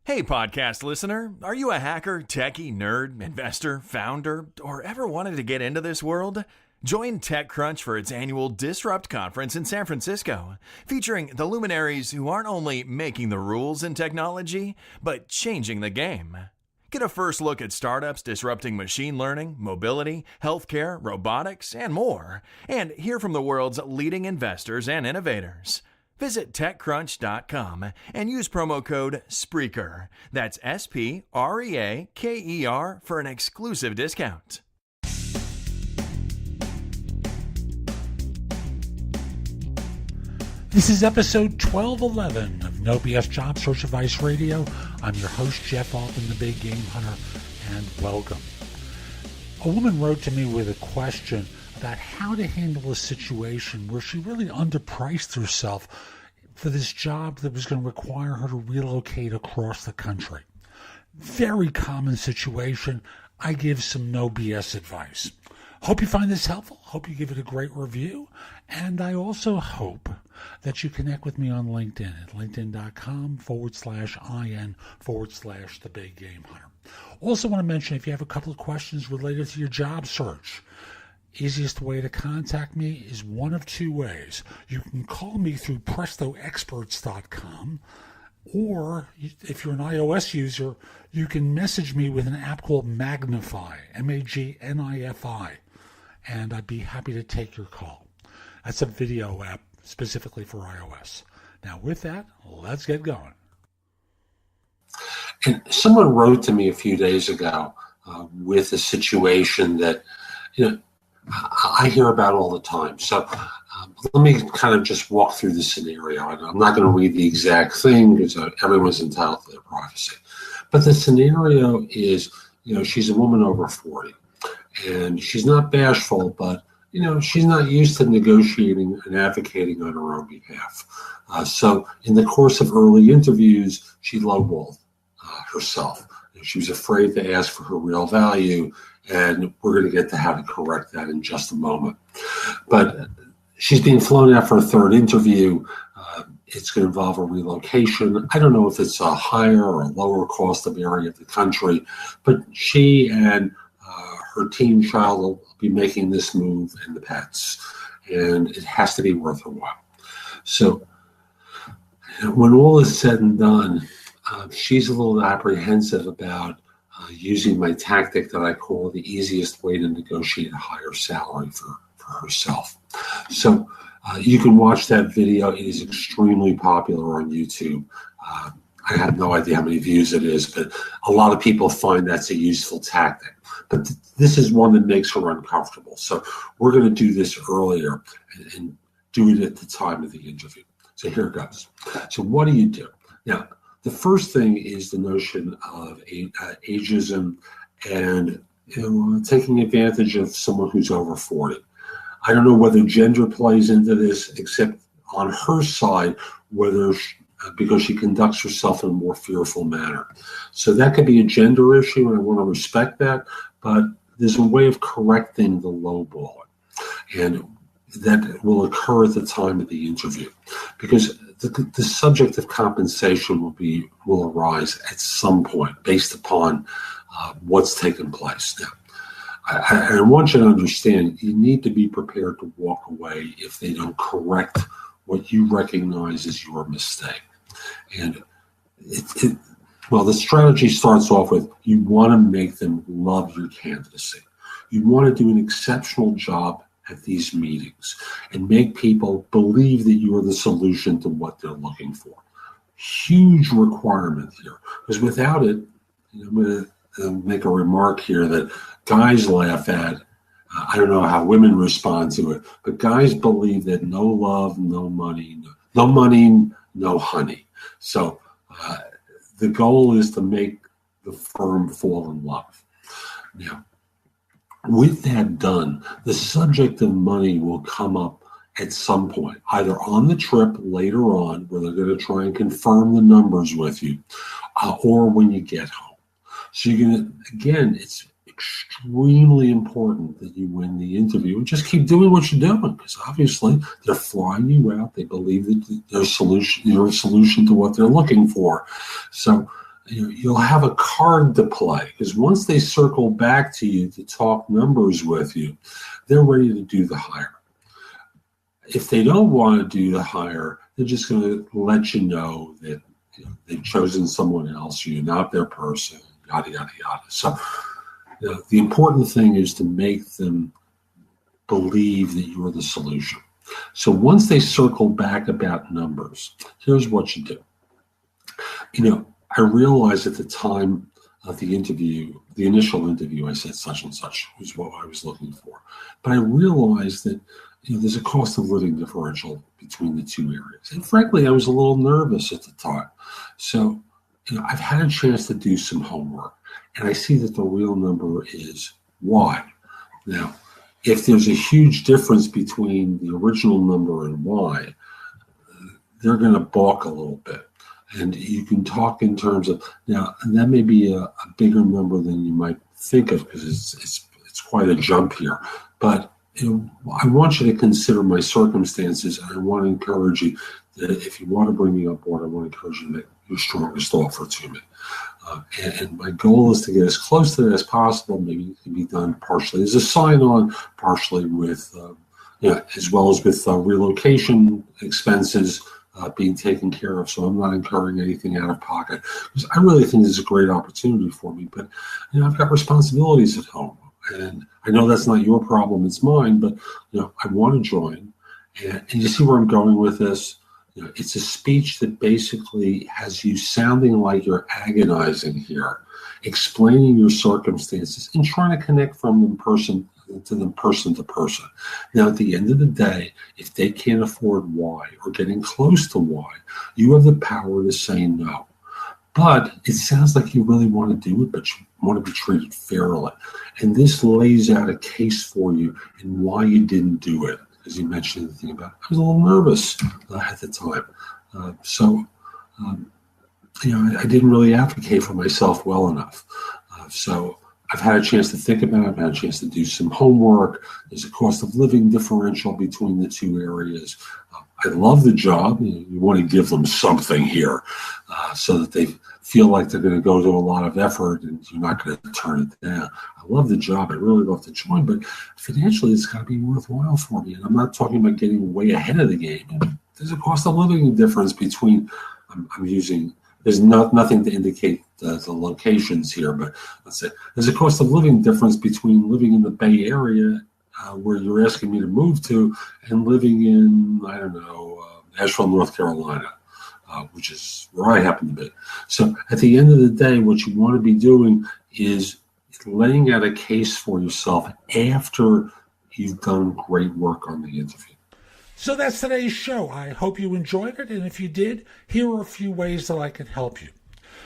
Hey, podcast listener, are you a hacker, techie, nerd, investor, founder, or ever wanted to get into this world? Join TechCrunch for its annual Disrupt conference in San Francisco, featuring the luminaries who aren't only making the rules in technology, but changing the game. Get a first look at startups disrupting machine learning, mobility, healthcare, robotics, and more, and hear from the world's leading investors and innovators. Visit TechCrunch.com and use promo code SPREAKER. That's SPREAKER for an exclusive discount. This is episode 1211 of No BS Job Search Advice Radio. I'm your host, Jeff Altman, the Big Game Hunter, and welcome. A woman wrote to me with a question about how to handle a situation where she really underpriced herself for this job that was going to require her to relocate across the country. Very common situation. I give some no BS advice. Hope you find this helpful. Hope you give it a great review. And I also hope that you connect with me on LinkedIn at linkedin.com/IN/the Big Game Hunter. Also want to mention, if you have a couple of questions related to your job search, easiest way to contact me is one of two ways. You can call me through prestoexperts.com, or if you're an iOS user, you can message me with an app called Magnify, MAGNIFI, and I'd be happy to take your call. That's a video app specifically for iOS. Now with that, let's get going. And someone wrote to me a few days ago with a situation that, I hear about all the time. So let me kind of just walk through the scenario. I'm not going to read the exact thing because everyone's entitled to their privacy. But the scenario is, she's a woman over 40, and she's not bashful, but, she's not used to negotiating and advocating on her own behalf. So in the course of early interviews, she lowballed herself. She was afraid to ask for her real value, and we're going to get to how to correct that in just a moment. But she's being flown out for a third interview. It's going to involve a relocation. I don't know if it's a higher or a lower cost of area of the country, but she and her teen child will be making this move and the pets, and it has to be worth her while. So when all is said and done, she's a little apprehensive about using my tactic that I call the easiest way to negotiate a higher salary for herself. So you can watch that video. It is extremely popular on YouTube. I have no idea how many views it is, but a lot of people find that's a useful tactic. But this is one that makes her uncomfortable. So we're going to do this earlier and do it at the time of the interview. So here it goes. So what do you do? Now, the first thing is the notion of ageism and taking advantage of someone who's over 40. I don't know whether gender plays into this, except on her side, because she conducts herself in a more fearful manner. So that could be a gender issue, and I want to respect that, but there's a way of correcting the lowballing, and that will occur at the time of the interview, because the subject of compensation will arise at some point based upon what's taken place. Now, I want you to understand, you need to be prepared to walk away if they don't correct what you recognize as your mistake. And the strategy starts off with, you want to make them love your candidacy. You want to do an exceptional job at these meetings and make people believe that you are the solution to what they're looking for. Huge requirement here, because without it, I'm going to make a remark here that guys laugh at. I don't know how women respond to it, but guys believe that no love, no money, no honey. So the goal is to make the firm fall in love. Now, with that done, the subject of money will come up at some point, either on the trip later on, where they're going to try and confirm the numbers with you, or when you get home. So you're going to, again, it's extremely important that you win the interview and just keep doing what you're doing, because obviously they're flying you out. They believe that you're a solution to what they're looking for. So you'll have a card to play, because once they circle back to you to talk numbers with you, they're ready to do the hire. If they don't want to do the hire, they're just going to let you know that they've chosen someone else, you're not their person, yada, yada, yada. So the important thing is to make them believe that you're the solution. So once they circle back about numbers, here's what you do. I realized at the time of the interview, the initial interview, I said such and such was what I was looking for. But I realized that there's a cost of living differential between the two areas. And frankly, I was a little nervous at the time. So I've had a chance to do some homework, and I see that the real number is Y. Now, if there's a huge difference between the original number and Y, they're going to balk a little bit. And you can talk in terms of, now, that may be a bigger number than you might think of, because it's quite a jump here. But I want you to consider my circumstances, and I want to encourage you that if you want to bring me on board, I want to encourage you to make your strongest offer to me. And my goal is to get as close to that as possible. Maybe it can be done partially as a sign-on, partially with, as well as with relocation expenses being taken care of, so I'm not incurring anything out of pocket. Because I really think this is a great opportunity for me, but I've got responsibilities at home, and I know that's not your problem, it's mine, but I want to join. And you see where I'm going with this? It's a speech that basically has you sounding like you're agonizing here, explaining your circumstances and trying to connect from them person to person. Now, at the end of the day, if they can't afford Y or getting close to Y, you have the power to say no. But it sounds like you really want to do it, but you want to be treated fairly. And this lays out a case for you and why you didn't do it. As you mentioned the thing about, I was a little nervous at the time. I didn't really advocate for myself well enough. So I've had a chance to think about it. I've had a chance to do some homework. There's a cost of living differential between the two areas. I love the job. You want to give them something here so that they feel like they're going to go to a lot of effort and you're not going to turn it down. I love the job. I really love to join, but financially it's got to be worthwhile for me. And I'm not talking about getting way ahead of the game. There's a cost of living difference between, I'm using, there's nothing to indicate the locations here, but let's say there's a cost of living difference between living in the Bay Area where you're asking me to move to and living in, Asheville, North Carolina, which is where I happen to be. So at the end of the day, what you want to be doing is laying out a case for yourself after you've done great work on the interview. So that's today's show. I hope you enjoyed it, and if you did, here are a few ways that I can help you.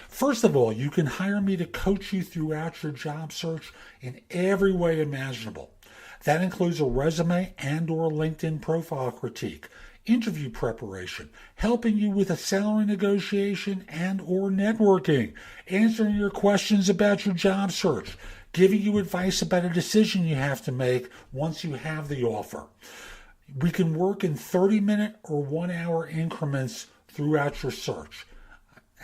First of all, you can hire me to coach you throughout your job search in every way imaginable. That includes a resume and or LinkedIn profile critique, interview preparation, helping you with a salary negotiation and or networking, answering your questions about your job search, giving you advice about a decision you have to make once you have the offer. We can work in 30-minute or 1-hour increments throughout your search.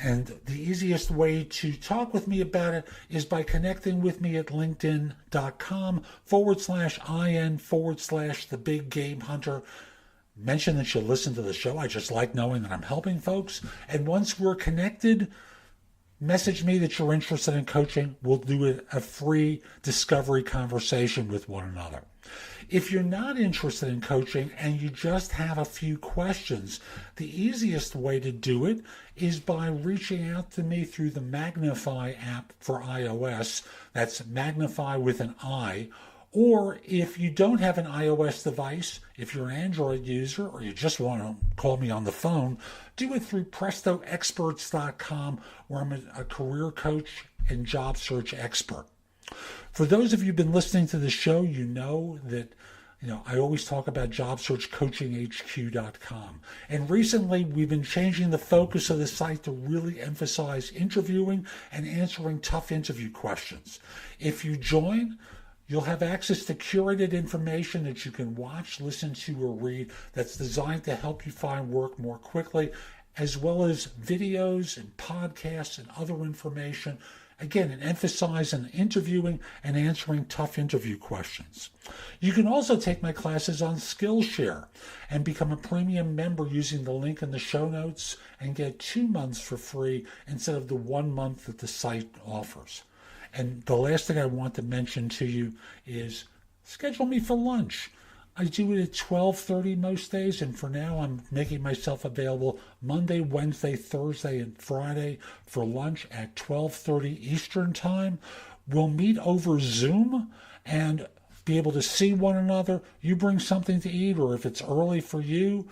And the easiest way to talk with me about it is by connecting with me at linkedin.com/IN/The Big Game Hunter. Mention that you listen to the show. I just like knowing that I'm helping folks. And once we're connected, message me that you're interested in coaching. We'll do a free discovery conversation with one another. If you're not interested in coaching and you just have a few questions, the easiest way to do it is by reaching out to me through the Magnify app for iOS. That's Magnify with an I. Or if you don't have an iOS device, if you're an Android user or you just want to call me on the phone, do it through PrestoExperts.com, where I'm a career coach and job search expert. For those of you who've been listening to the show, you know that I always talk about JobSearchCoachingHQ.com. And recently, we've been changing the focus of the site to really emphasize interviewing and answering tough interview questions. If you join, you'll have access to curated information that you can watch, listen to, or read that's designed to help you find work more quickly as well as videos and podcasts and other information. Again, an emphasis on interviewing and answering tough interview questions. You can also take my classes on Skillshare and become a premium member using the link in the show notes and get 2 months for free instead of the 1 month that the site offers. And the last thing I want to mention to you is schedule me for lunch. I do it at 12:30 most days, and for now I'm making myself available Monday, Wednesday, Thursday, and Friday for lunch at 12:30 Eastern Time. We'll meet over Zoom and be able to see one another. You bring something to eat, or if it's early for you,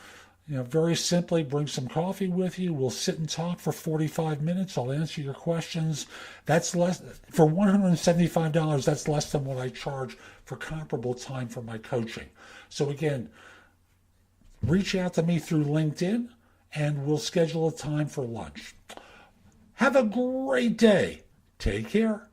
very simply bring some coffee with you. We'll sit and talk for 45 minutes. I'll answer your questions. That's less for $175. That's less than what I charge for comparable time for my coaching. So again, reach out to me through LinkedIn and we'll schedule a time for lunch. Have a great day. Take care.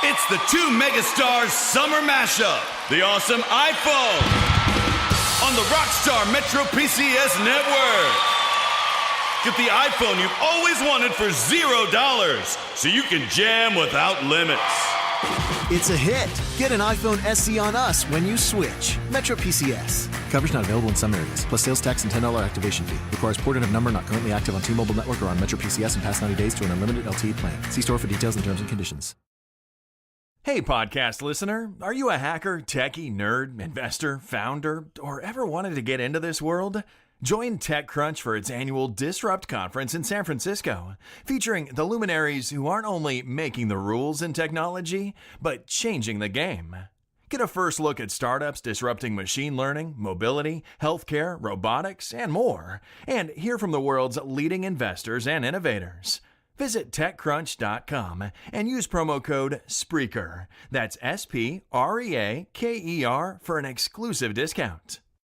It's the two megastars summer mashup. The awesome iPhone on the Rockstar Metro PCS network. Get the iPhone you've always wanted for $0 so you can jam without limits. It's a hit. Get an iPhone SE on us when you switch. Metro PCS. Coverage not available in some areas, plus sales tax and $10 activation fee. Requires port of number not currently active on T-Mobile network or on Metro PCS in past 90 days to an unlimited LTE plan. See store for details and terms and conditions. Hey, podcast listener. Are you a hacker, techie, nerd, investor, founder, or ever wanted to get into this world? Join TechCrunch for its annual Disrupt conference in San Francisco, featuring the luminaries who aren't only making the rules in technology, but changing the game. Get a first look at startups disrupting machine learning, mobility, healthcare, robotics, and more, and hear from the world's leading investors and innovators. Visit TechCrunch.com and use promo code SPREAKER. That's SPREAKER for an exclusive discount.